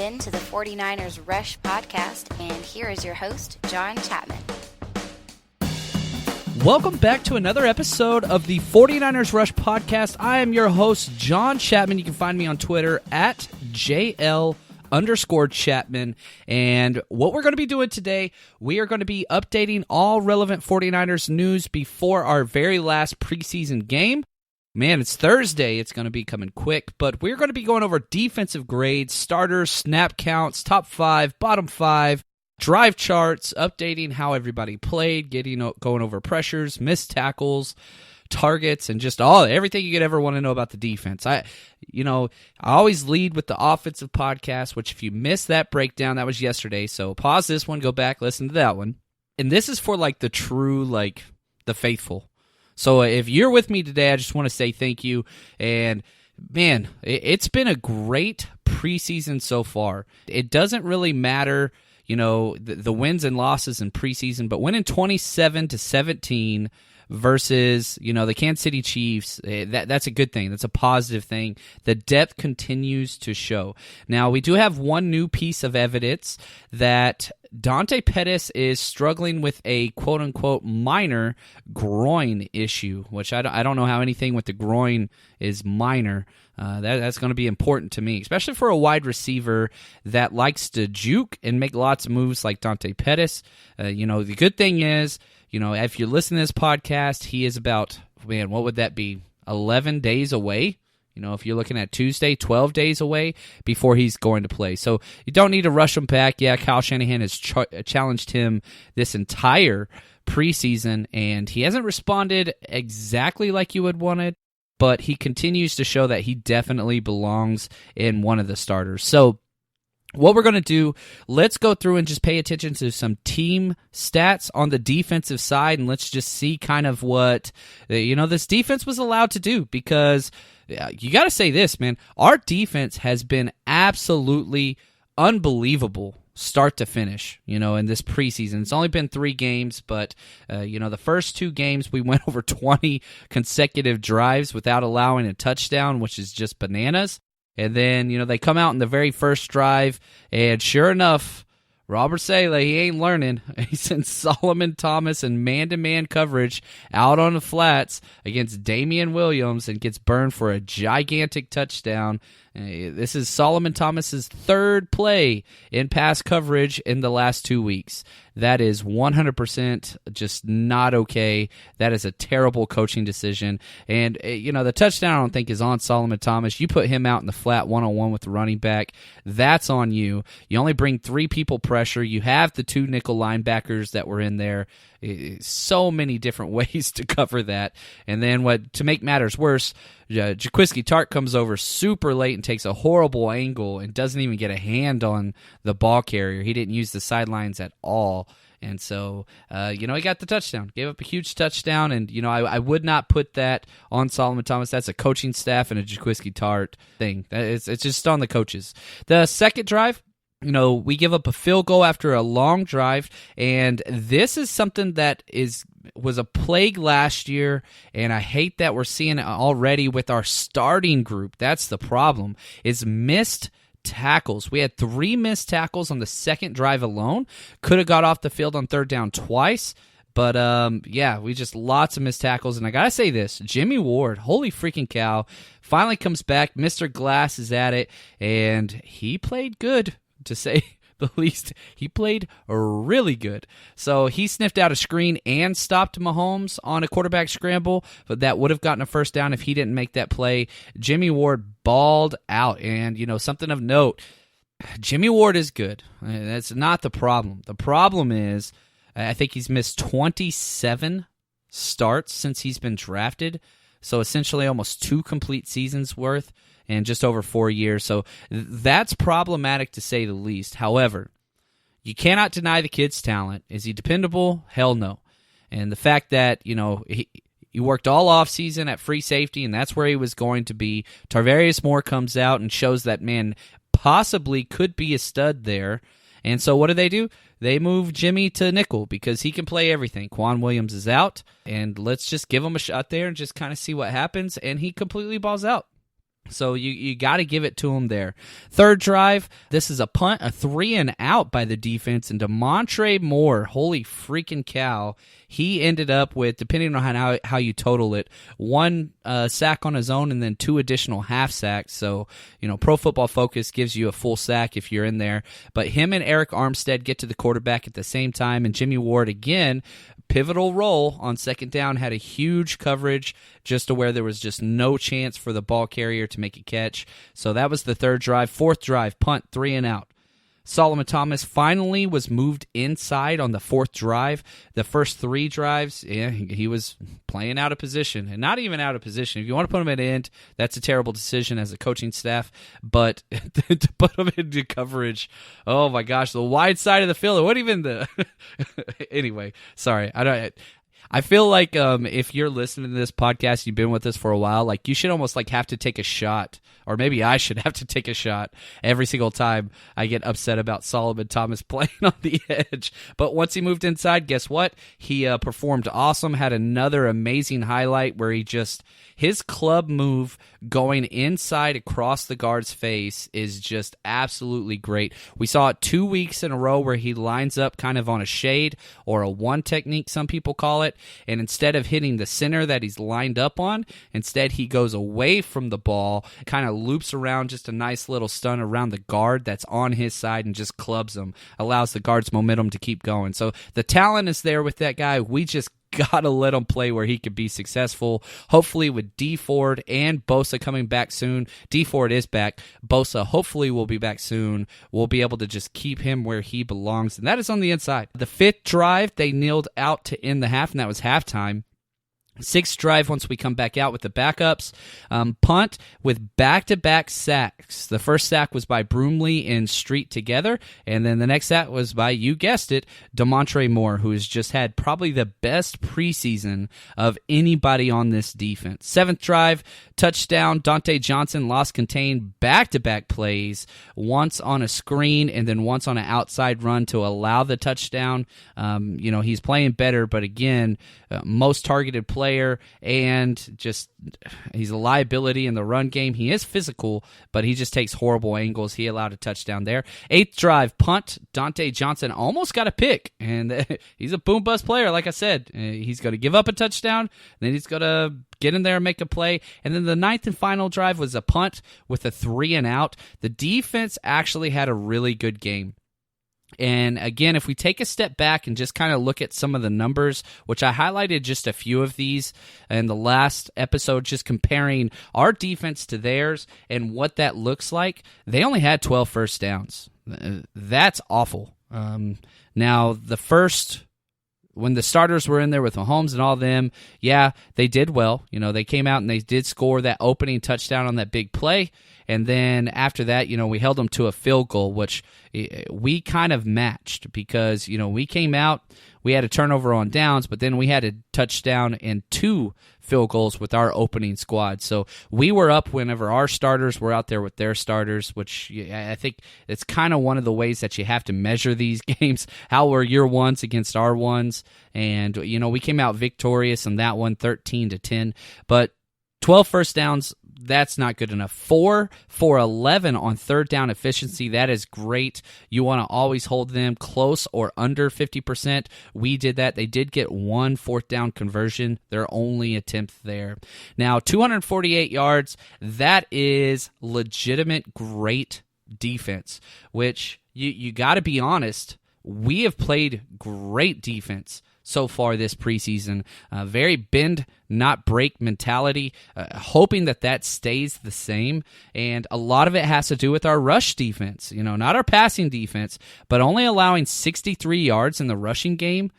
in to the 49ers Rush podcast, and here is your host, John Chapman. Welcome back to another episode of the 49ers Rush podcast. I am your host, John Chapman. You can find me on Twitter at JL_Chapman. And what we're going to be doing today, we are going to be updating all relevant 49ers news before our very last preseason game. Man, it's Thursday. It's going to be coming quick, but we're going to be going over defensive grades, starters, snap counts, top 5, bottom 5, drive charts, updating how everybody played, going over pressures, missed tackles, targets, and just everything you could ever want to know about the defense. I always lead with the offensive podcast, which if you missed that breakdown, that was yesterday. So pause this one, go back, listen to that one. And this is for the true, the faithful. So if you're with me today, I just want to say thank you. And man, it's been a great preseason so far. It doesn't really matter, the wins and losses in preseason, but winning 27-17 versus, the Kansas City Chiefs, that's a good thing. That's a positive thing. The depth continues to show. Now, we do have one new piece of evidence that Dante Pettis is struggling with a quote-unquote minor groin issue, which I don't know how anything with the groin is minor. That's going to be important to me, especially for a wide receiver that likes to juke and make lots of moves like Dante Pettis. The good thing is, if you listen to this podcast, he is about, what would that be, 11 days away? If you're looking at Tuesday, 12 days away before he's going to play. So you don't need to rush him back. Yeah, Kyle Shanahan has challenged him this entire preseason, and he hasn't responded exactly like you would want it, but he continues to show that he definitely belongs in one of the starters. So what we're going to do, let's go through and just pay attention to some team stats on the defensive side, and let's just see kind of what, this defense was allowed to do, because you got to say this, man. Our defense has been absolutely unbelievable start to finish, in this preseason. It's only been 3 games, but, the first 2 games we went over 20 consecutive drives without allowing a touchdown, which is just bananas. And then, they come out in the very first drive, and sure enough, Robert Saleh, he ain't learning. He sends Salomon Thomas in man-to-man coverage out on the flats against Damian Williams and gets burned for a gigantic touchdown. This is Salomon Thomas's 3rd play in pass coverage in the last 2 weeks. That is 100% just not okay. That is a terrible coaching decision. And, the touchdown I don't think is on Salomon Thomas. You put him out in the flat one-on-one with the running back, that's on you. You only bring 3 people pressure. You have the 2 nickel linebackers that were in there. So many different ways to cover that. And then to make matters worse, Jaquiski Tartt comes over super late and takes a horrible angle and doesn't even get a hand on the ball carrier. He didn't use the sidelines at all. And so, he got the touchdown, gave up a huge touchdown. And, I would not put that on Salomon Thomas. That's a coaching staff and a Jaquiski Tartt thing. It's just on the coaches. The second drive, we give up a field goal after a long drive, and this is something that was a plague last year, and I hate that we're seeing it already with our starting group. That's the problem, is missed tackles. We had 3 missed tackles on the second drive alone. Could have got off the field on 3rd down twice. But, we just lots of missed tackles. And I got to say this, Jimmy Ward, holy freaking cow, finally comes back. Mr. Glass is at it, and he played good, to say the least. He played really good. So he sniffed out a screen and stopped Mahomes on a quarterback scramble, but that would have gotten a first down if he didn't make that play. Jimmy Ward balled out, and, something of note, Jimmy Ward is good. That's not the problem. The problem is, I think he's missed 27 starts since he's been drafted, so essentially almost 2 complete seasons worth in just over 4 years. So that's problematic to say the least. However, you cannot deny the kid's talent. Is he dependable? Hell no. And the fact that, he worked all offseason at free safety, and that's where he was going to be. Tarvarius Moore comes out and shows that, man, possibly could be a stud there. And so what do? They move Jimmy to nickel because he can play everything. Quan Williams is out, and let's just give him a shot there and just kind of see what happens, and he completely balls out. So you got to give it to him there. Third drive, this is a punt, a 3-and-out by the defense, and DeMontre Moore, holy freaking cow, he ended up with, depending on how you total it, 1 sack on his own and then 2 additional half sacks. So, Pro Football Focus gives you a full sack if you're in there. But him and Eric Armstead get to the quarterback at the same time, and Jimmy Ward, again, pivotal role on second down, had a huge coverage just to where there was just no chance for the ball carrier to make a catch. So that was the third drive. Fourth drive, punt, 3-and-out. Solomon Thomas finally was moved inside on the fourth drive. The first 3 drives, he was playing out of position, and not even out of position. If you want to put him at end, that's a terrible decision as a coaching staff, but to put him into coverage, oh my gosh, the wide side of the field, what even the... Anyway, sorry, I feel like if you're listening to this podcast, you've been with us for a while, like you should almost like have to take a shot, or maybe I should have to take a shot every single time I get upset about Solomon Thomas playing on the edge. But once he moved inside, guess what? He performed awesome, had another amazing highlight where his club move going inside across the guard's face is just absolutely great. We saw it 2 weeks in a row where he lines up kind of on a shade, or a one technique, some people call it, and instead of hitting the center that he's lined up on, instead he goes away from the ball, kind of loops around, just a nice little stun around the guard that's on his side and just clubs him, allows the guard's momentum to keep going. So the talent is there with that guy. We just gotta let him play where he could be successful. Hopefully with D Ford and Bosa coming back soon. D Ford is back. Bosa hopefully will be back soon. We'll be able to just keep him where he belongs, and that is on the inside. The 5th drive, they kneeled out to end the half, and that was halftime. 6th drive, once we come back out with the backups, punt with back-to-back sacks. The first sack was by Broomley and Street together, and then the next sack was by, you guessed it, DeMontre Moore, who has just had probably the best preseason of anybody on this defense. 7th drive, touchdown. Dante Johnson lost contained back-to-back plays, once on a screen and then once on an outside run to allow the touchdown. He's playing better, but again, most targeted player, and just he's a liability in the run game. He is physical, but he just takes horrible angles. He allowed a touchdown there. 8th drive, punt. Dante Johnson almost got a pick, and he's a boom-bust player, like I said. He's going to give up a touchdown, then he's going to get in there and make a play. And then the 9th and final drive was a punt with a 3-and-out. The defense actually had a really good game. And again, if we take a step back and just kind of look at some of the numbers, which I highlighted just a few of these in the last episode, just comparing our defense to theirs and what that looks like, they only had 12 first downs. That's awful. Now, when the starters were in there with Mahomes and all of them, yeah, they did well. They came out and they did score that opening touchdown on that big play. And then after that, we held them to a field goal, which we kind of matched because, we came out, we had a turnover on downs, but then we had a touchdown and 2 field goals with our opening squad. So we were up whenever our starters were out there with their starters, which I think it's kind of one of the ways that you have to measure these games. How were your ones against our ones? And, we came out victorious in that one, 13-10. But 12 first downs, that's not good enough. 4 for 11 on third down efficiency. That is great. You want to always hold them close or under 50%. We did that. They did get 1 fourth down conversion, their only attempt there. Now, 248 yards. That is legitimate great defense, which you got to be honest, we have played great defense so far this preseason. Very bend, not break mentality, hoping that stays the same. And a lot of it has to do with our rush defense, not our passing defense, but only allowing 63 yards in the rushing game.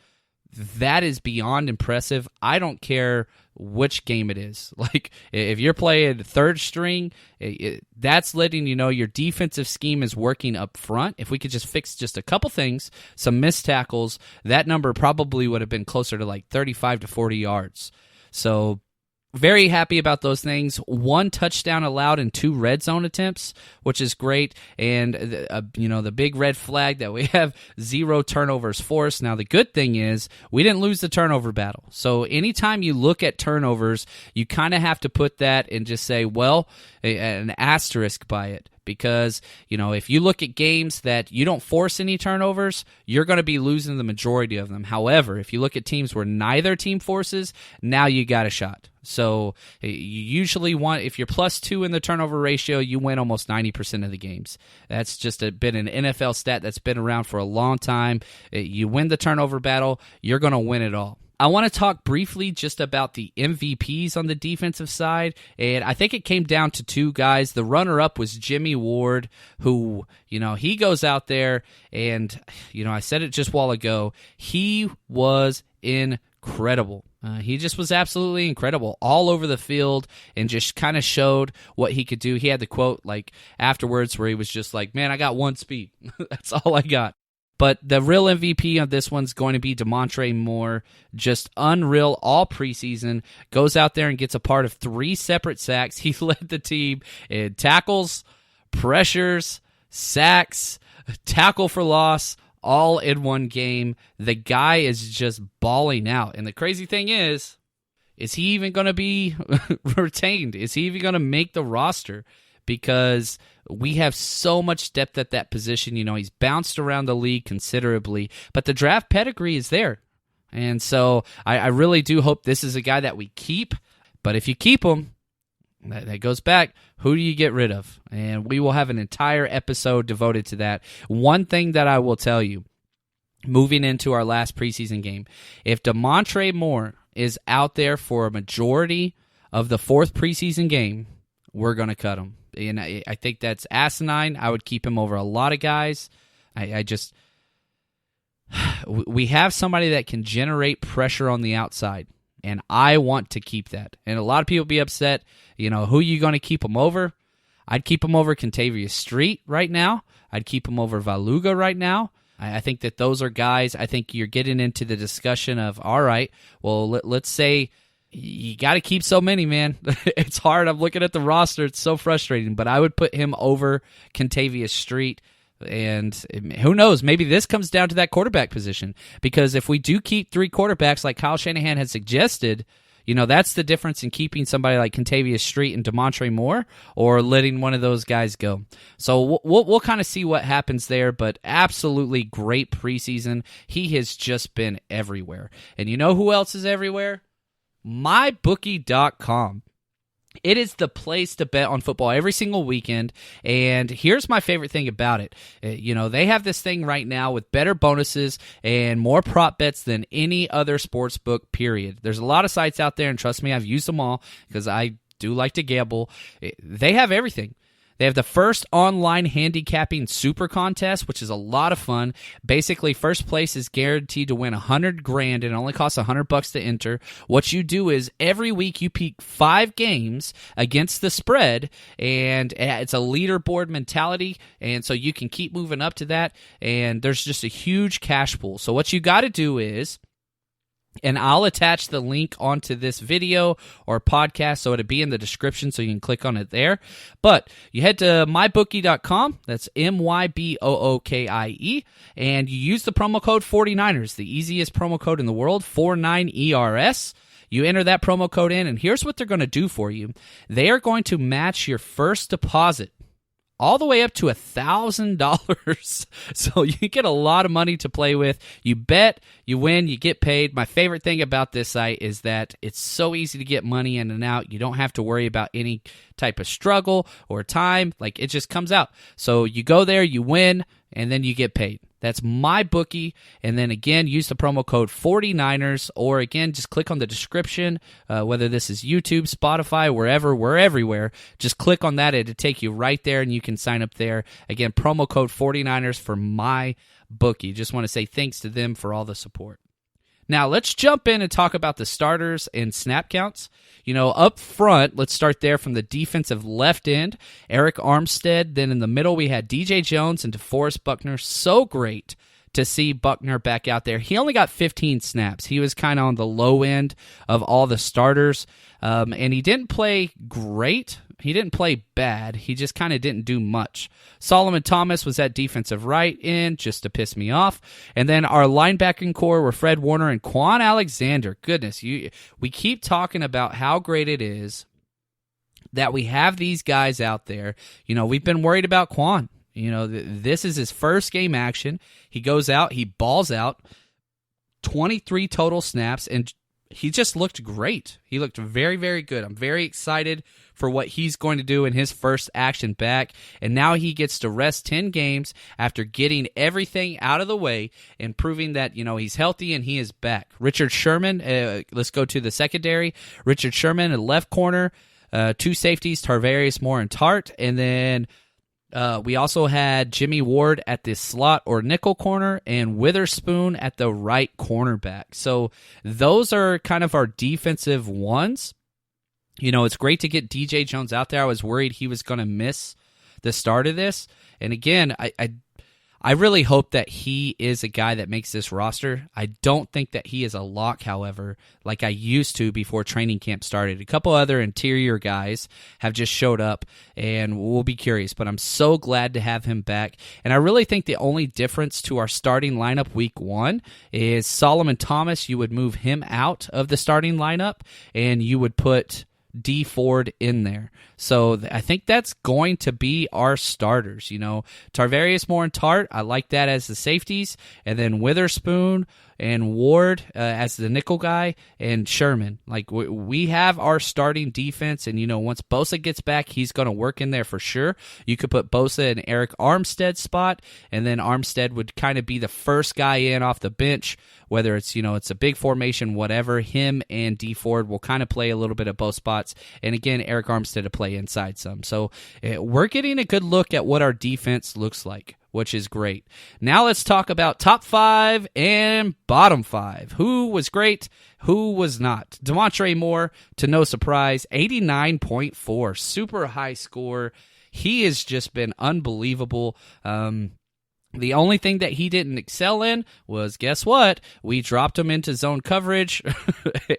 That is beyond impressive. I don't care which game it is. Like, if you're playing third string, that's letting you know your defensive scheme is working up front. If we could just fix just a couple things, some missed tackles, that number probably would have been closer to like 35 to 40 yards. So Very happy about those things. 1 touchdown allowed in 2 red zone attempts, which is great. And, the big red flag that we have 0 turnovers forced. Now, the good thing is we didn't lose the turnover battle. So anytime you look at turnovers, you kind of have to put that and just say, well, an asterisk by it. Because, if you look at games that you don't force any turnovers, you're going to be losing the majority of them. However, if you look at teams where neither team forces, now you got a shot. So you usually want, if you're +2 in the turnover ratio, you win almost 90% of the games. That's just been an NFL stat that's been around for a long time. You win the turnover battle, you're going to win it all. I want to talk briefly just about the MVPs on the defensive side, and I think it came down to 2 guys. The runner-up was Jimmy Ward, who, he goes out there, and, I said it just a while ago, he was incredible. He just was absolutely incredible all over the field and just kind of showed what he could do. He had the quote, afterwards where he was just like, man, I got 1 speed. That's all I got. But the real MVP of this one's going to be DeMontre Moore. Just unreal all preseason. Goes out there and gets a part of 3 separate sacks. He led the team in tackles, pressures, sacks, tackle for loss, all in one game. The guy is just balling out. And the crazy thing is he even going to be retained? Is he even going to make the roster? Because we have so much depth at that position. He's bounced around the league considerably, but the draft pedigree is there. And so I really do hope this is a guy that we keep. But if you keep him, that goes back, who do you get rid of? And we will have an entire episode devoted to that. One thing that I will tell you, moving into our last preseason game, if DeMontre Moore is out there for a majority of the 4th preseason game, we're going to cut him. And I think that's asinine. I would keep him over a lot of guys. We have somebody that can generate pressure on the outside, and I want to keep that. And a lot of people be upset, who are you going to keep him over? I'd keep him over Contagious Street right now. I'd keep him over Valuga right now. I think that those are guys, I think you're getting into the discussion of, all right, well, let's say you got to keep so many, man. It's hard. I'm looking at the roster. It's so frustrating. But I would put him over Contagious Street. And who knows? Maybe this comes down to that quarterback position. Because if we do keep 3 quarterbacks like Kyle Shanahan had suggested, that's the difference in keeping somebody like Contagious Street and DeMontre Moore or letting one of those guys go. So we'll kind of see what happens there. But absolutely great preseason. He has just been everywhere. And you know who else is everywhere? MyBookie.com. It is the place to bet on football every single weekend, and here's my favorite thing about it. They have this thing right now with better bonuses and more prop bets than any other sports book, period. There's a lot of sites out there, and trust me, I've used them all because I do like to gamble. They have everything. They have the first online handicapping super contest, which is a lot of fun. Basically, first place is guaranteed to win $100,000, and it only costs $100 to enter. What you do is every week you pick 5 games against the spread, and it's a leaderboard mentality, and so you can keep moving up to that, and there's just a huge cash pool. So what you got to do is, and I'll attach the link onto this video or podcast, so it'll be in the description so you can click on it there. But you head to mybookie.com, that's MYBOOKIE, and you use the promo code 49ers, the easiest promo code in the world, 49ERS. You enter that promo code in, and here's what they're going to do for you. They are going to match your first deposit all the way up to $1,000. So you get a lot of money to play with. You bet, you win, you get paid. My favorite thing about this site is that it's so easy to get money in and out. You don't have to worry about any type of struggle or time. It just comes out. So you go there, you win, and then you get paid. That's MyBookie, and then again, use the promo code 49ers, or again, just click on the description, whether this is YouTube, Spotify, wherever, we're everywhere. Just click on that, it'll take you right there, and you can sign up there. Again, promo code 49ers for MyBookie. Just want to say thanks to them for all the support. Now, let's jump in and talk about the starters and snap counts. Up front, let's start there from the defensive left end. Eric Armstead. Then in the middle, we had DJ Jones and DeForest Buckner. So great to see Buckner back out there. He only got 15 snaps. He was kind of on the low end of all the starters. And he didn't play great. He didn't play bad. He just kind of didn't do much. Salomon Thomas was at defensive right end just to piss me off. And then our linebacking core were Fred Warner and Quan Alexander. Goodness, we keep talking about how great it is that we have these guys out there. We've been worried about Quan. This is his first game action. He goes out, he balls out, 23 total snaps, and he just looked great. He looked very, very good. I'm very excited for what he's going to do in his first action back. And now he gets to rest 10 games after getting everything out of the way and proving that, he's healthy and he is back. Richard Sherman, let's go to the secondary. Richard Sherman at left corner, 2 safeties, Tarvarius Moore and Tart. And then we also had Jimmy Ward at the slot or nickel corner and Witherspoon at the right cornerback. So those are kind of our defensive ones. It's great to get DJ Jones out there. I was worried he was going to miss the start of this. And again, I really hope that he is a guy that makes this roster. I don't think that he is a lock, however, like I used to before training camp started. A couple other interior guys have just showed up, and we'll be curious. But I'm so glad to have him back. And I really think the only difference to our starting lineup week 1 is Salomon Thomas. You would move him out of the starting lineup, and you would put D Ford in there. So I think that's going to be our starters. Tarvarius Moore and Tart, I like that as the safeties, and then Witherspoon and Ward as the nickel guy, and Sherman. Like, we have our starting defense, and once Bosa gets back, he's going to work in there for sure. You could put Bosa in Eric Armstead's spot, and then Armstead would kind of be the first guy in off the bench, whether it's it's a big formation, whatever. Him and D Ford will kind of play a little bit of both spots, and again, Eric Armstead to play inside some. So we're getting a good look at what our defense looks like, which is great. Now let's talk about top 5 and bottom 5. Who was great, who was not? Demontre Moore, to no surprise, 89.4, super high score. He has just been unbelievable. The only thing that he didn't excel in was, guess what? We dropped him into zone coverage,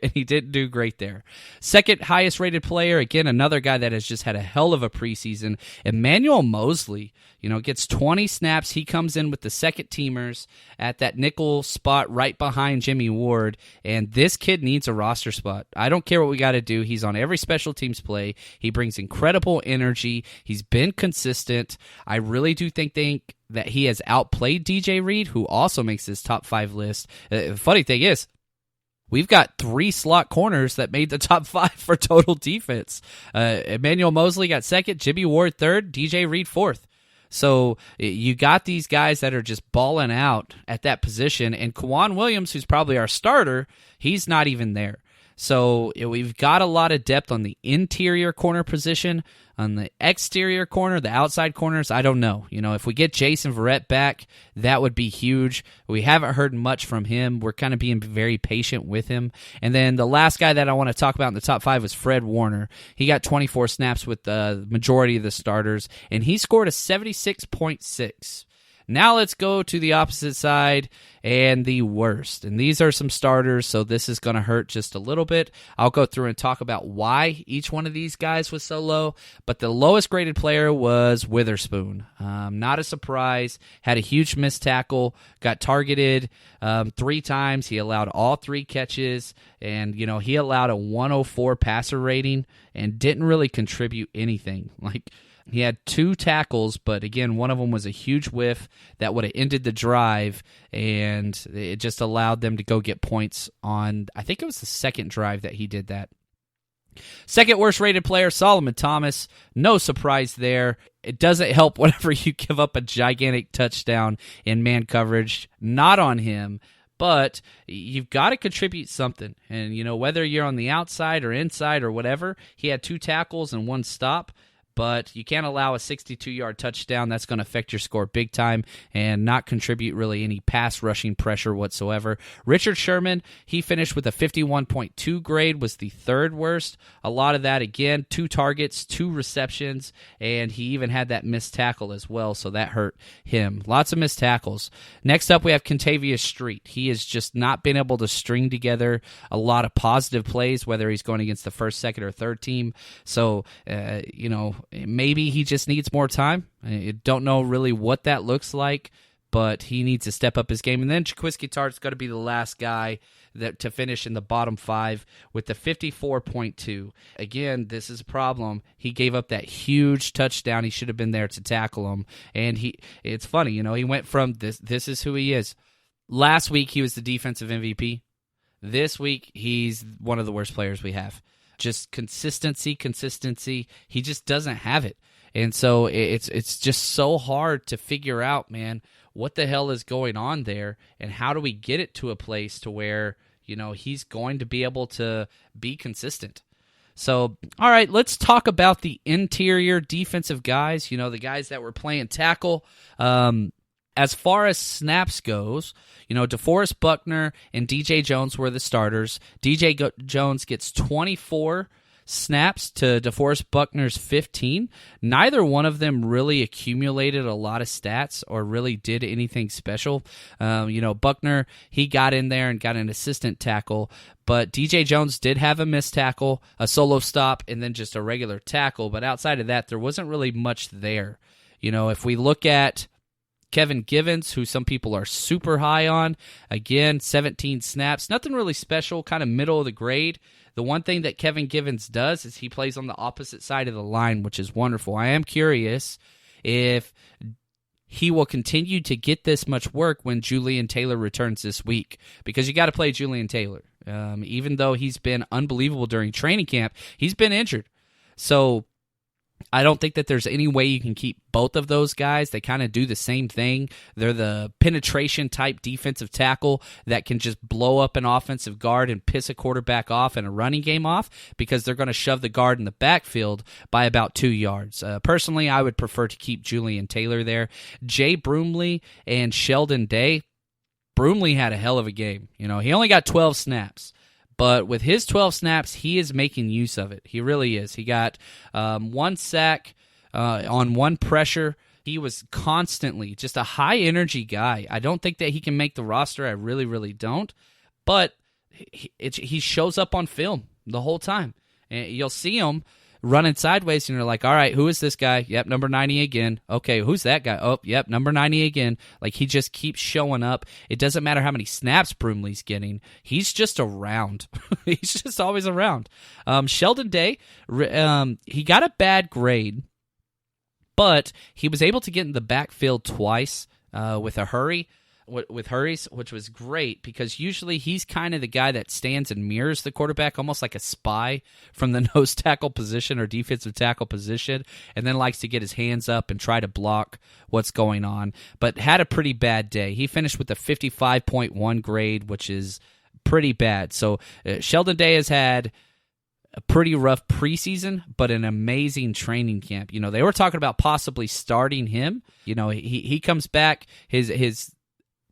and he didn't do great there. Second highest rated player, again, another guy that has just had a hell of a preseason, Emanuel Mosley. Gets 20 snaps. He comes in with the second teamers at that nickel spot right behind Jimmy Ward, and this kid needs a roster spot. I don't care what we got to do. He's on every special teams play. He brings incredible energy. He's been consistent. I really do think that he has outplayed DJ Reed, who also makes his top 5 list. Funny thing is, we've got 3 slot corners that made the top 5 for total defense. Emanuel Mosley got second, Jimmy Ward third, DJ Reed fourth. So you got these guys that are just balling out at that position, and Kwan Williams, who's probably our starter, he's not even there. So we've got a lot of depth on the interior corner position. On the exterior corner, the outside corners, I don't know. If we get Jason Verrett back, that would be huge. We haven't heard much from him. We're kind of being very patient with him. And then the last guy that I want to talk about in the top 5 was Fred Warner. He got 24 snaps with the majority of the starters, and he scored a 76.6. Now let's go to the opposite side and the worst. And these are some starters, so this is going to hurt just a little bit. I'll go through and talk about why each one of these guys was so low. But the lowest graded player was Witherspoon. Not a surprise. Had a huge missed tackle. Got targeted 3 times. He allowed all 3 catches. And, he allowed a 104 passer rating and didn't really contribute anything. He had 2 tackles, but again, one of them was a huge whiff that would have ended the drive, and it just allowed them to go get points on, I think it was the second drive that he did that. Second worst rated player, Salomon Thomas. No surprise there. It doesn't help whenever you give up a gigantic touchdown in man coverage. Not on him. But you've got to contribute something. And, whether you're on the outside or inside or whatever, he had 2 tackles and 1 stop. but you can't allow a 62-yard touchdown. That's going to affect your score big time and not contribute really any pass rushing pressure whatsoever. Richard Sherman, he finished with a 51.2 grade, was the third worst. A lot of that, again, 2 targets, 2 receptions, and he even had that missed tackle as well, so that hurt him. Lots of missed tackles. Next up, we have Contagious Street. He has just not been able to string together a lot of positive plays, whether he's going against the first, second, or third team. So, maybe he just needs more time. I don't know really what that looks like, but he needs to step up his game. And then Jaquiski Tartt's got to be the last guy to finish in the bottom 5 with the 54.2. Again, this is a problem. He gave up that huge touchdown. He should have been there to tackle him. And it's funny, he went from this is who he is. Last week, he was the defensive MVP. This week, he's one of the worst players we have. Just consistency. He just doesn't have it. And so it's just so hard to figure out, man, what the hell is going on there, and how do we get it to a place to where, he's going to be able to be consistent. So, all right, let's talk about the interior defensive guys, the guys that were playing tackle. As far as snaps goes, DeForest Buckner and DJ Jones were the starters. DJ Jones gets 24 snaps to DeForest Buckner's 15. Neither one of them really accumulated a lot of stats or really did anything special. Buckner, he got in there and got an assistant tackle, but DJ Jones did have a missed tackle, a solo stop, and then just a regular tackle. But outside of that, there wasn't really much there. If we look at Kevin Givens, who some people are super high on, again, 17 snaps. Nothing really special, kind of middle of the grade. The one thing that Kevin Givens does is he plays on the opposite side of the line, which is wonderful. I am curious if he will continue to get this much work when Julian Taylor returns this week, because you got to play Julian Taylor. Even though he's been unbelievable during training camp, he's been injured. So I don't think that there's any way you can keep both of those guys. They kind of do the same thing. They're the penetration-type defensive tackle that can just blow up an offensive guard and piss a quarterback off and a running game off, because they're going to shove the guard in the backfield by about 2 yards. Personally, I would prefer to keep Julian Taylor there. Jay Brumley and Sheldon Day. Brumley had a hell of a game. He only got 12 snaps. But with his 12 snaps, he is making use of it. He really is. He got 1 sack on 1 pressure. He was constantly just a high-energy guy. I don't think that he can make the roster. I really, really don't. But he shows up on film the whole time. And you'll see him running sideways, and you're like, all right, who is this guy? Yep, number 90 again. Okay, who's that guy? Oh, yep, number 90 again. Like, he just keeps showing up. It doesn't matter how many snaps Brumley's getting. He's just around. He's just always around. Sheldon Day, he got a bad grade, but he was able to get in the backfield twice with hurries, which was great, because usually he's kind of the guy that stands and mirrors the quarterback, almost like a spy from the nose tackle position or defensive tackle position, and then likes to get his hands up and try to block what's going on, but had a pretty bad day. He finished with a 55.1 grade, which is pretty bad. So Sheldon Day has had a pretty rough preseason, but an amazing training camp. They were talking about possibly starting him. He comes back, his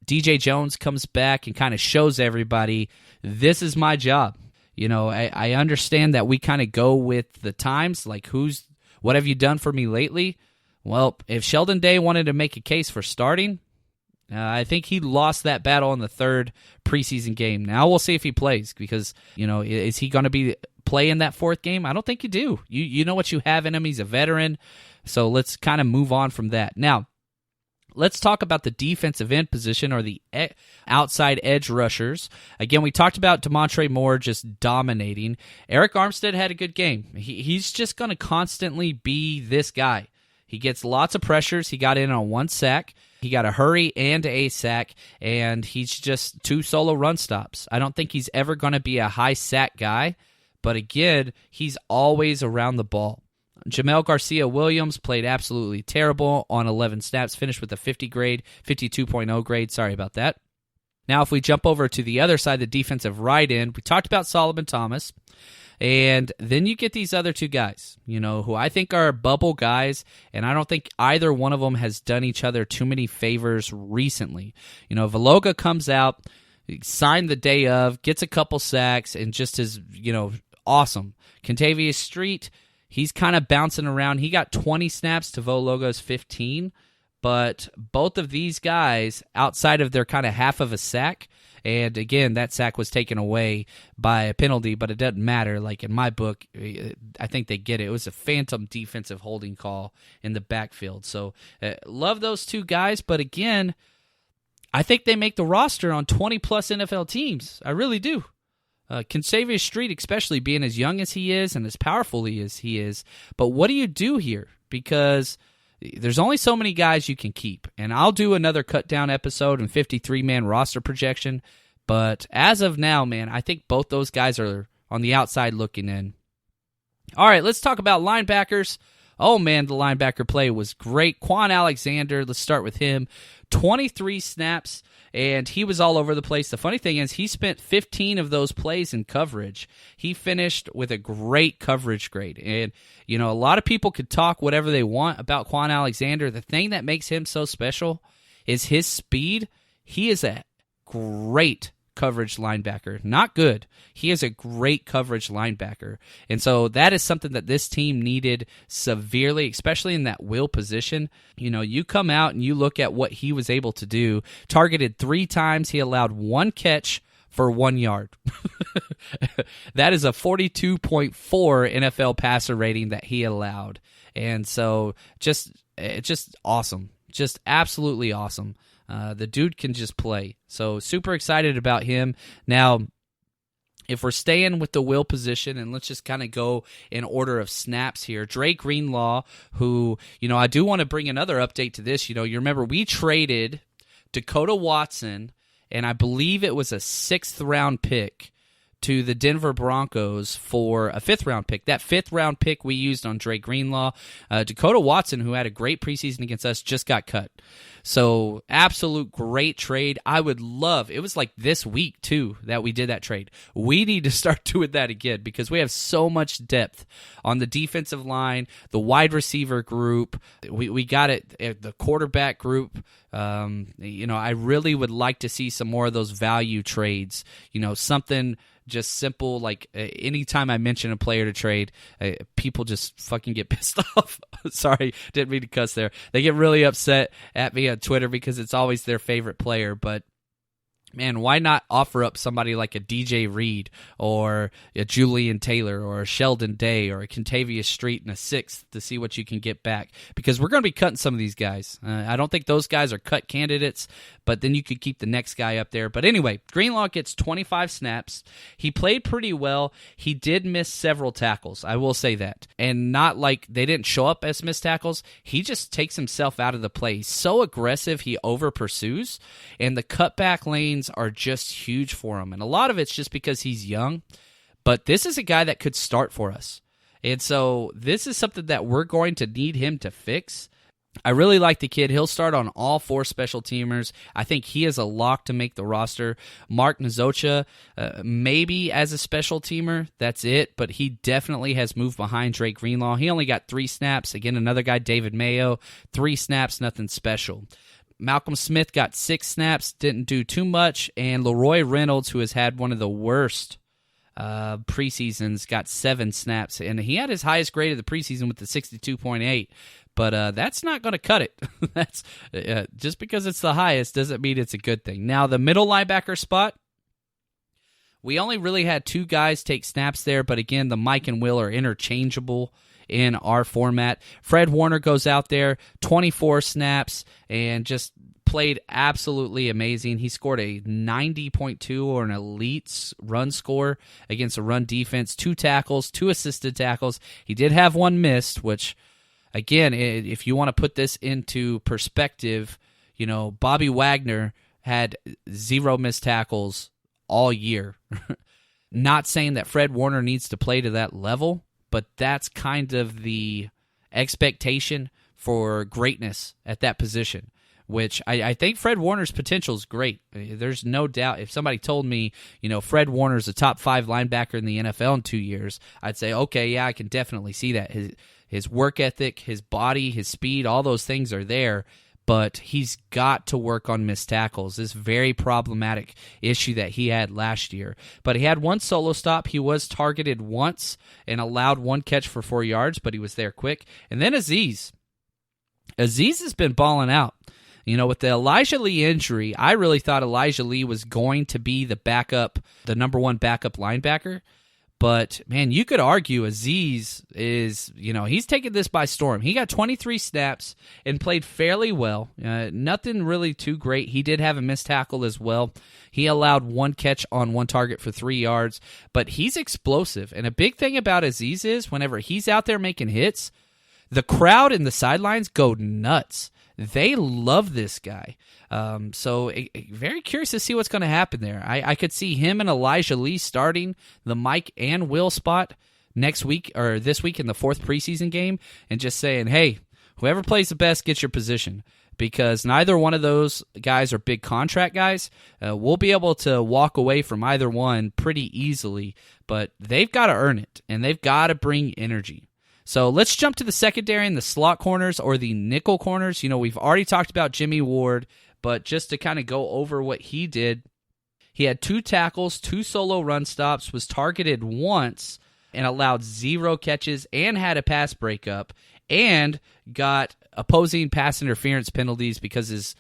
DJ Jones comes back and kind of shows everybody, this is my job. I understand that we kind of go with the times, like what have you done for me lately? Well, if Sheldon Day wanted to make a case for starting, I think he lost that battle in the 3rd preseason game. Now we'll see if he plays, because, is he going to be playing that 4th game? I don't think you do. You know what you have in him. He's a veteran. So let's kind of move on from that. Now, let's talk about the defensive end position, or the outside edge rushers. Again, we talked about DeMontre Moore just dominating. Eric Armstead had a good game. He's just going to constantly be this guy. He gets lots of pressures. He got in on 1 sack. He got a hurry and a sack, and he's just 2 solo run stops. I don't think he's ever going to be a high sack guy, but again, he's always around the ball. Jamel Garcia-Williams played absolutely terrible on 11 snaps, finished with a 52.0 grade. Sorry about that. Now, if we jump over to the other side, the defensive right end, we talked about Salomon Thomas. And then you get these other two guys, who I think are bubble guys, and I don't think either one of them has done each other too many favors recently. Valoga comes out, signed the day of, gets a couple sacks, and just is, awesome. Contagious Street, he's kind of bouncing around. He got 20 snaps to Valoga's 15, but both of these guys, outside of their kind of half of a sack, and again, that sack was taken away by a penalty, but it doesn't matter. Like in my book, I think they get it. It was a phantom defensive holding call in the backfield. So love those two guys, but again, I think they make the roster on 20-plus NFL teams. I really do. Contagious Street, especially being as young as he is and as powerful as he is. But what do you do here? Because there's only so many guys you can keep. And I'll do another cut-down episode and 53-man roster projection. But as of now, man, I think both those guys are on the outside looking in. All right, let's talk about linebackers. Oh, man, the linebacker play was great. Quan Alexander, let's start with him. 23 snaps, and he was all over the place. The funny thing is he spent 15 of those plays in coverage. He finished with a great coverage grade. And, a lot of people could talk whatever they want about Quan Alexander. The thing that makes him so special is his speed. He is a great coverage linebacker. Not good. He is a great coverage linebacker. And so that is something that this team needed severely, especially in that will position. You come out and you look at what he was able to do. Targeted 3 times. He allowed 1 catch for 1 yard. That is a 42.4 NFL passer rating that he allowed. And so just awesome. Just absolutely awesome. The dude can just play. So super excited about him. Now, if we're staying with the will position, and let's just kind of go in order of snaps here. Dre Greenlaw, who, I do want to bring another update to this. You remember we traded Dakota Watson, and I believe it was a 6th-round pick to the Denver Broncos for a 5th-round pick. That 5th-round pick we used on Dre Greenlaw. Dakota Watson, who had a great preseason against us, just got cut. So absolute great trade. I would love, it was like this week too that we did that trade. We need to start doing that again because we have so much depth on the defensive line, the wide receiver group. We got it, the quarterback group. I really would like to see some more of those value trades. Something just simple, like anytime I mention a player to trade, people just fucking get pissed off. Sorry, didn't mean to cuss there. They get really upset at me on Twitter because it's always their favorite player, but man, why not offer up somebody like a DJ Reed or a Julian Taylor or a Sheldon Day or a Contagious Street in a 6th to see what you can get back? Because we're going to be cutting some of these guys. I don't think those guys are cut candidates, but then you could keep the next guy up there. But anyway, Greenlaw gets 25 snaps. He played pretty well. He did miss several tackles, I will say that. And not like they didn't show up as missed tackles. He just takes himself out of the play. He's so aggressive, he over pursues, and the cutback lanes are just huge for him. And a lot of it's just because he's young, but this is a guy that could start for us. And so this is something that we're going to need him to fix. I really like the kid. He'll start on all 4 special teamers. I think he is a lock to make the roster. Mark Nzocha, maybe as a special teamer, that's it, but he definitely has moved behind Dre Greenlaw. He only got 3 snaps. Again, another guy, David Mayo, 3 snaps, nothing special. Malcolm Smith got 6 snaps, didn't do too much, and Leroy Reynolds, who has had one of the worst preseasons, got 7 snaps, and he had his highest grade of the preseason with the 62.8, but that's not going to cut it. That's just because it's the highest doesn't mean it's a good thing. Now, the middle linebacker spot, we only really had 2 guys take snaps there, but again, the Mike and Will are interchangeable in our format. Fred Warner goes out there, 24 snaps, and just played absolutely amazing. He scored a 90.2 or an elite run score against a run defense, 2 tackles, 2 assisted tackles. He did have 1 missed, which, again, if you want to put this into perspective, Bobby Wagner had 0 missed tackles all year. Not saying that Fred Warner needs to play to that level, but that's kind of the expectation for greatness at that position. which I think Fred Warner's potential is great. There's no doubt. If somebody told me, Fred Warner's a top 5 linebacker in the NFL in 2 years, I'd say, okay, yeah, I can definitely see that. His work ethic, his body, his speed, all those things are there, but he's got to work on missed tackles. This very problematic issue that he had last year. But he had one solo stop. He was targeted once and allowed 1 catch for 4 yards, but he was there quick. And then Azeez. Azeez has been balling out. With the Elijah Lee injury, I really thought Elijah Lee was going to be the number 1 backup linebacker. But, man, you could argue Azeez is, he's taken this by storm. He got 23 snaps and played fairly well. Nothing really too great. He did have a missed tackle as well. He allowed 1 catch on 1 target for 3 yards. But he's explosive. And a big thing about Azeez is whenever he's out there making hits, the crowd in the sidelines go nuts. They love this guy. So very curious to see what's going to happen there. I could see him and Elijah Lee starting the Mike and Will spot next week or this week in the 4th preseason game and just saying, hey, whoever plays the best gets your position, because neither one of those guys are big contract guys. We'll be able to walk away from either one pretty easily, but they've got to earn it, and they've got to bring energy. So let's jump to the secondary and the slot corners or the nickel corners. We've already talked about Jimmy Ward, but just to kind of go over what he did, he had 2 tackles, 2 solo run stops, was targeted once and allowed 0 catches and had a pass breakup and got opposing pass interference penalties because his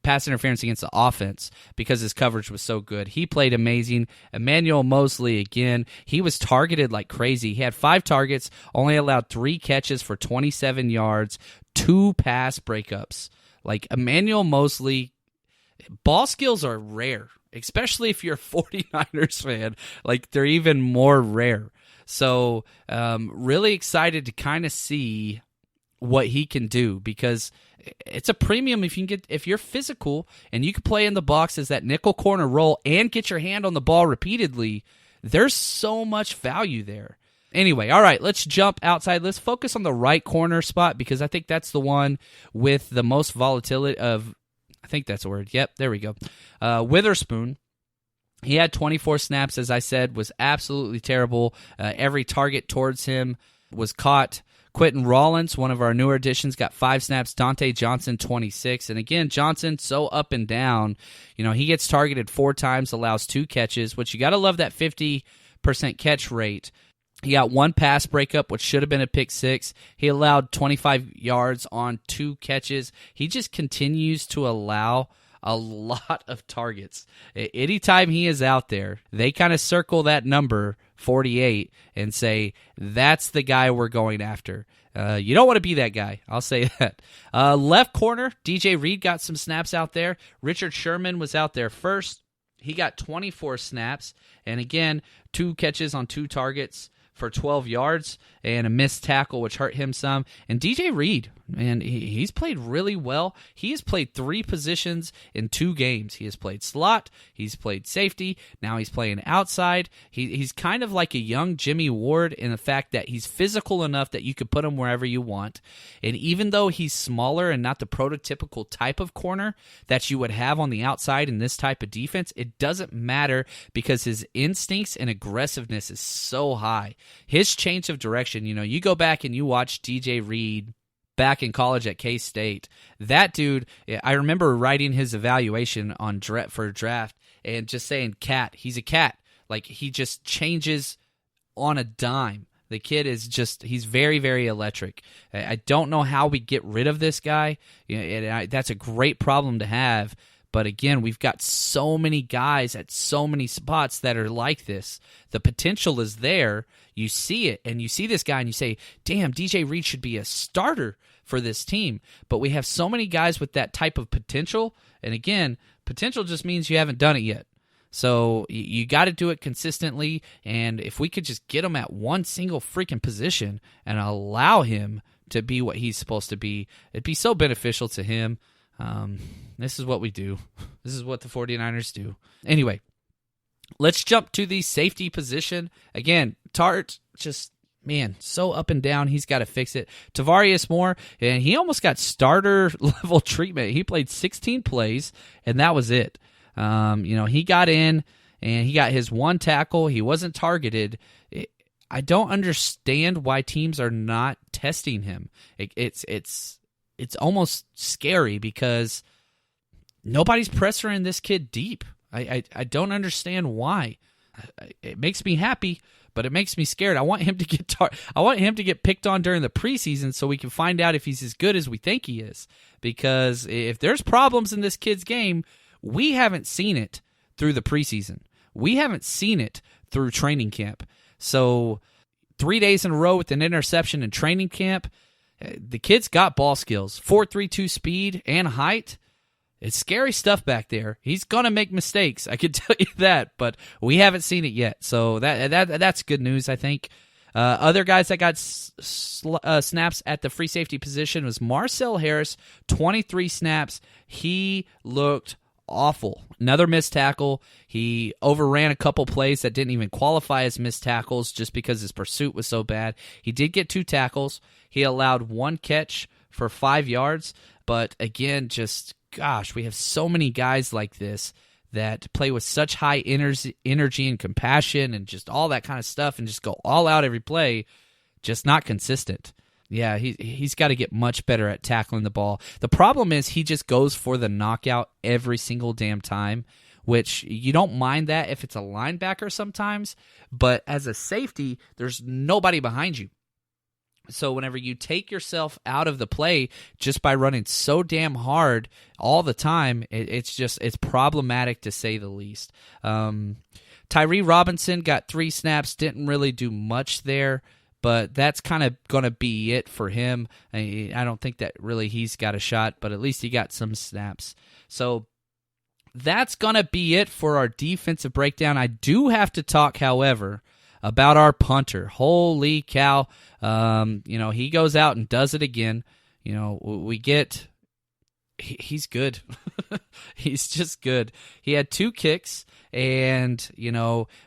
pass interference against the offense because his coverage was so good. He played amazing. Emanuel Mosley, again, he was targeted like crazy. He had 5 targets, only allowed 3 catches for 27 yards, 2 pass breakups. Like, Emanuel Mosley, ball skills are rare, especially if you're a 49ers fan. Like, they're even more rare. So, really excited to kind of see what he can do, because it's a premium if you're physical and you can play in the box as that nickel corner role and get your hand on the ball repeatedly. There's so much value there. Anyway, all right, let's jump outside. Let's focus on the right corner spot, because I think that's the one with the most volatility of, I think that's the word. Yep, there we go. Witherspoon. He had 24 snaps, as I said, was absolutely terrible. Every target towards him was caught. Quentin Rollins, one of our newer additions, got 5 snaps. Dante Johnson, 26. And again, Johnson, so up and down. He gets targeted 4 times, allows 2 catches, which you got to love that 50% catch rate. He got 1 pass breakup, which should have been a pick 6. He allowed 25 yards on 2 catches. He just continues to allow a lot of targets. Anytime he is out there, they kind of circle that number 48 and say, that's the guy we're going after. You don't want to be that guy. I'll say that. Left corner, DJ Reed got some snaps out there. Richard Sherman was out there first. He got 24 snaps. And again, 2 catches on 2 targets for 12 yards and a missed tackle, which hurt him some. And DJ Reed, man, he's played really well. He has played 3 positions in 2 games. He has played slot, he's played safety, now he's playing outside. He's kind of like a young Jimmy Ward in the fact that he's physical enough that you could put him wherever you want. And even though he's smaller and not the prototypical type of corner that you would have on the outside in this type of defense, it doesn't matter because his instincts and aggressiveness is so high. His change of direction, you go back and you watch DJ Reed back in college at K-State. That dude, I remember writing his evaluation on for draft and just saying cat. He's a cat. Like, he just changes on a dime. The kid is he's very, very electric. I don't know how we get rid of this guy. That's a great problem to have. But again, we've got so many guys at so many spots that are like this. The potential is there. You see it, and you see this guy, and you say, damn, DJ Reed should be a starter for this team. But we have so many guys with that type of potential. And again, potential just means you haven't done it yet. So you got to do it consistently. And if we could just get him at one single freaking position and allow him to be what he's supposed to be, it'd be so beneficial to him. This is what we do. This is what the 49ers do. Anyway, let's jump to the safety position. Again, Tart, just man, so up and down. He's got to fix it. Tavarius Moore, and he almost got starter level treatment. He played 16 plays, and that was it. He got in, and he got his one tackle. He wasn't targeted. I don't understand why teams are not testing him. It's almost scary because nobody's pressuring this kid deep. I don't understand why. It makes me happy, but it makes me scared. I want him to get picked on during the preseason so we can find out if he's as good as we think he is. Because if there's problems in this kid's game, we haven't seen it through the preseason. We haven't seen it through training camp. So 3 days in a row with an interception in training camp, the kid's got ball skills, 4.32 speed and height. It's scary stuff back there. He's going to make mistakes, I can tell you that, but we haven't seen it yet. So that's good news, I think. Other guys that got snaps at the free safety position was Marcel Harris, 23 snaps. He looked awful. Another missed tackle. He overran a couple plays that didn't even qualify as missed tackles just because his pursuit was so bad. He did get 2 tackles. He allowed 1 catch for 5 yards, but again, just gosh, we have so many guys like this that play with such high energy and compassion and just all that kind of stuff and just go all out every play, just not consistent. Yeah, he's got to get much better at tackling the ball. The problem is he just goes for the knockout every single damn time, which you don't mind that if it's a linebacker sometimes, but as a safety, there's nobody behind you. So whenever you take yourself out of the play just by running so damn hard all the time, it's problematic to say the least. Tyree Robinson got 3 snaps, didn't really do much there, but that's kind of going to be it for him. I don't think that really he's got a shot, but at least he got some snaps. So that's going to be it for our defensive breakdown. I do have to talk, however, about our punter. Holy cow. He goes out and does it again. He's good. He's just good. He had 2 kicks, and,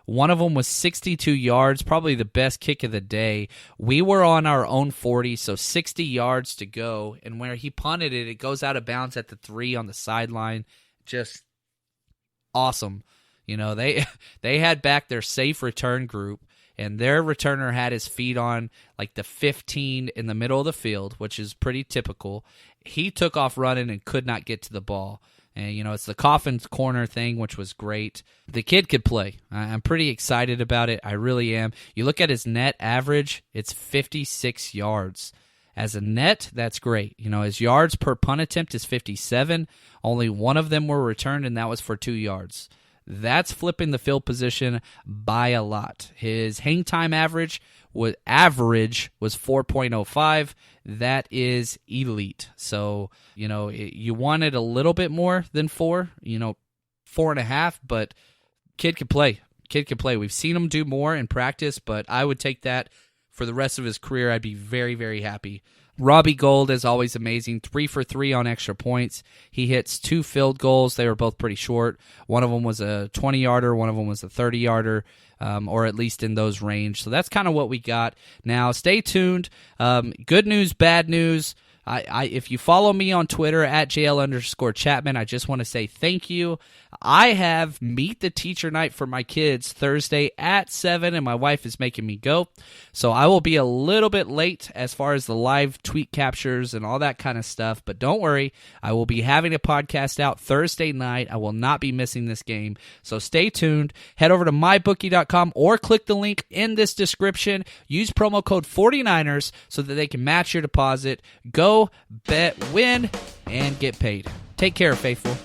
one of them was 62 yards, probably the best kick of the day. We were on our own 40, so 60 yards to go, and where he punted it, it goes out of bounds at the 3 on the sideline. Just awesome. They had back their safe return group, and their returner had his feet on like the 15 in the middle of the field, which is pretty typical. He took off running and could not get to the ball. And, it's the coffin corner thing, which was great. The kid could play. I'm pretty excited about it. I really am. You look at his net average, it's 56 yards. As a net, that's great. His yards per punt attempt is 57. Only one of them were returned, and that was for 2 yards. That's flipping the field position by a lot. His hang time average was 4.05. That is elite. So, you wanted a little bit more than 4, 4.5, but kid can play. We've seen him do more in practice, but I would take that for the rest of his career. I'd be very, very happy. Robbie Gould is always amazing. 3 for 3 on extra points. He hits 2 field goals. They were both pretty short. One of them was a 20-yarder. One of them was a 30-yarder, or at least in those range. So that's kind of what we got. Now, stay tuned. Good news, bad news. If you follow me on Twitter at JL_Chapman, I just want to say thank you. I have Meet the Teacher Night for my kids Thursday at 7, and my wife is making me go. So I will be a little bit late as far as the live tweet captures and all that kind of stuff, but don't worry. I will be having a podcast out Thursday night. I will not be missing this game. So stay tuned. Head over to mybookie.com or click the link in this description. Use promo code 49ers so that they can match your deposit. Go, bet, win, and get paid. Take care, faithful.